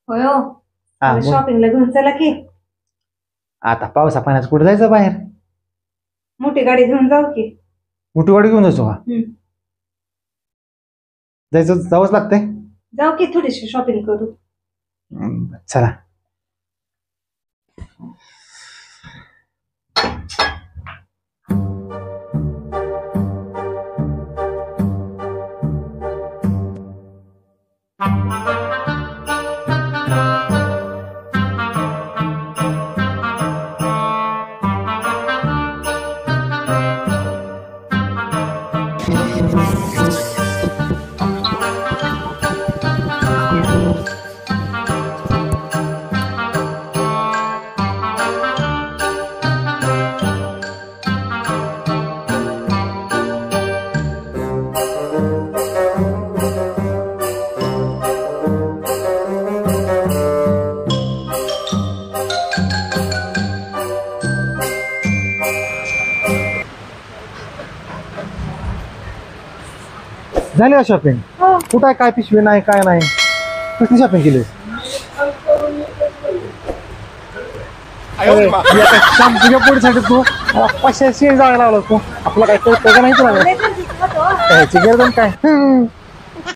होय हो. हा मग शॉपिंगला घेऊन चला की. आता पावसा पाण्याचं कुठे जायचं बाहेर? मोठी गाडी घेऊन जाऊ की. मोठी गाडी घेऊन जायचो का? हम्म. जायचं जावंच लागतंय. जाऊ की थोडीशी शॉपिंग करू. चला. झाली का शॉपिंग? कुठं आहे? काय पिशवी नाही काय नाही? कसली शॉपिंग केली? तुझ्या पोरीसाठी तू 500 जायला लावला तू. आपला काय कळतं का नाही तुला? लय गर्दीचं होतं हो. काय